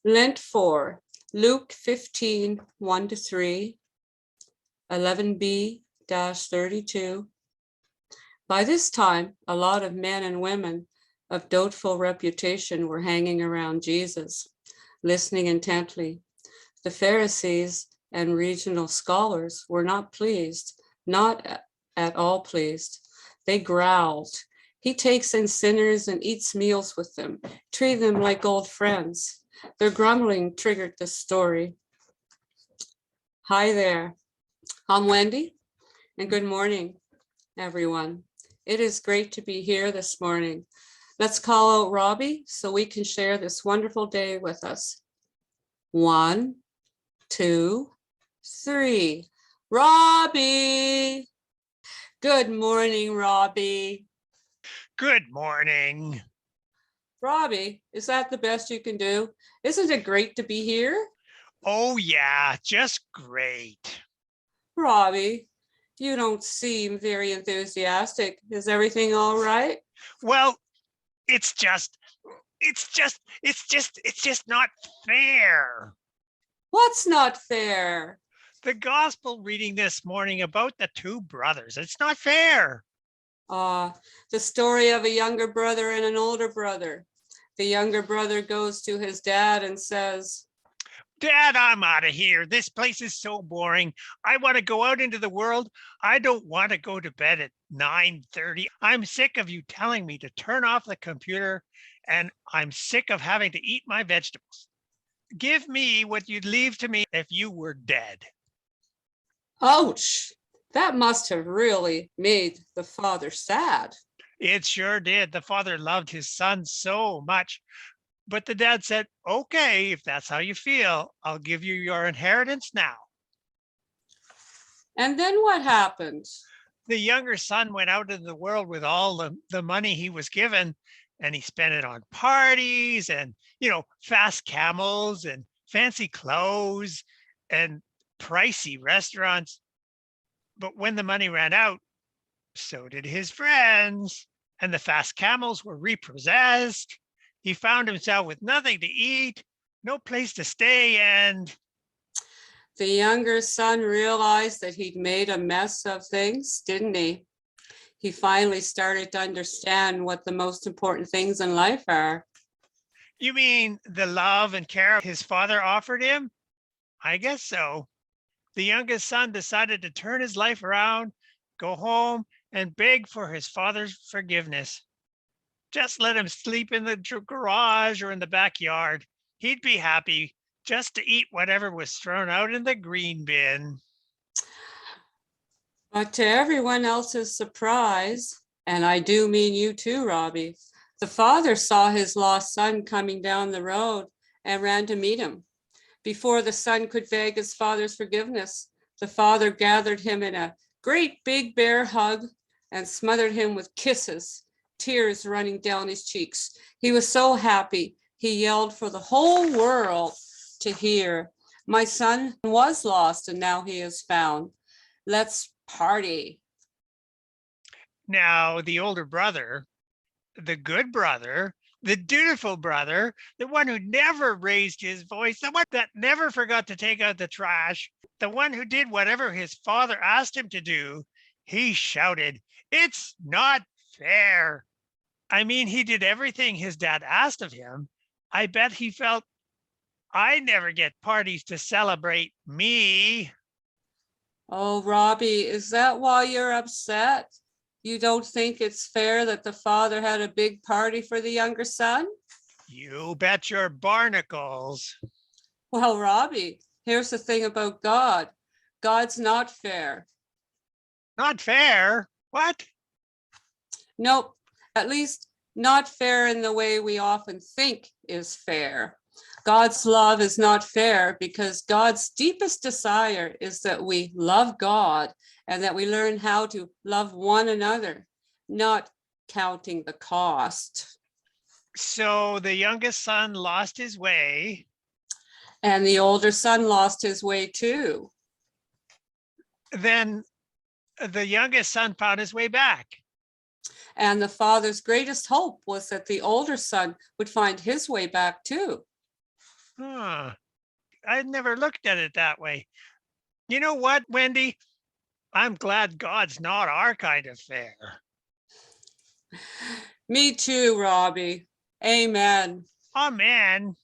Lent 4, Luke 15, 1-3, 11b-32. By this time, a lot of men and women of doubtful reputation were hanging around Jesus, listening intently. The Pharisees and regional scholars were not pleased, not at all pleased. They growled. He takes in sinners and eats meals with them, treating them like old friends. Their grumbling triggered the story. Hi there, I'm Wendy, and good morning, everyone. It is great to be here this morning. Let's call out Robbie so we can share this wonderful day with us. 1, 2, 3. Robbie! Good morning, Robbie. Good morning. Robbie, is that the best you can do? Isn't it great to be here? Oh yeah, just great. Robbie, you don't seem very enthusiastic. Is everything all right? Well, it's just not fair. What's not fair? The gospel reading this morning about the two brothers. It's not fair. The story of a younger brother and an older brother. The younger brother goes to his dad and says, Dad, I'm out of here. This place is so boring. I want to go out into the world. I don't want to go to bed at 9:30. I'm sick of you telling me to turn off the computer, and I'm sick of having to eat my vegetables. Give me what you'd leave to me if you were dead. ouch, that must have really made the father sad. It sure did. The father loved his son so much. But the dad said, okay, if that's how you feel, I'll give you your inheritance now. And then what happened? The younger son went out into the world with all the money he was given, and he spent it on parties and, fast camels and fancy clothes and pricey restaurants. But when the money ran out, so did his friends, and the fast camels were repossessed. He found himself with nothing to eat, no place to stay, and the younger son realized that he'd made a mess of things, didn't he? He finally started to understand what the most important things in life are. You mean the love and care his father offered him? I guess so. The youngest son decided to turn his life around, go home, and beg for his father's forgiveness. Just let him sleep in the garage or in the backyard. He'd be happy just to eat whatever was thrown out in the green bin. But to everyone else's surprise, and I do mean you too, Robbie, the father saw his lost son coming down the road and ran to meet him. Before the son could beg his father's forgiveness, the father gathered him in a great big bear hug and smothered him with kisses, tears running down his cheeks. He was so happy, he yelled for the whole world to hear. My son was lost and now he is found. Let's party. Now, the older brother, the good brother, the dutiful brother, the one who never raised his voice, the one that never forgot to take out the trash, the one who did whatever his father asked him to do, he shouted, "It's not fair." I mean, he did everything his dad asked of him. I bet he felt, I never get parties to celebrate me. Oh, Robbie, is that why you're upset? You don't think it's fair that the father had a big party for the younger son? You bet your barnacles. Well, Robbie, here's the thing about God. God's not fair. Not fair? What? Nope, at least not fair in the way we often think is fair. God's love is not fair because God's deepest desire is that we love God and that we learn how to love one another, not counting the cost. So the youngest son lost his way. And the older son lost his way too. Then the youngest son found his way back. And the father's greatest hope was that the older son would find his way back too. Huh. I never looked at it that way. You know what, Wendy? I'm glad God's not our kind of fair. Me too, Robbie. Amen. Amen.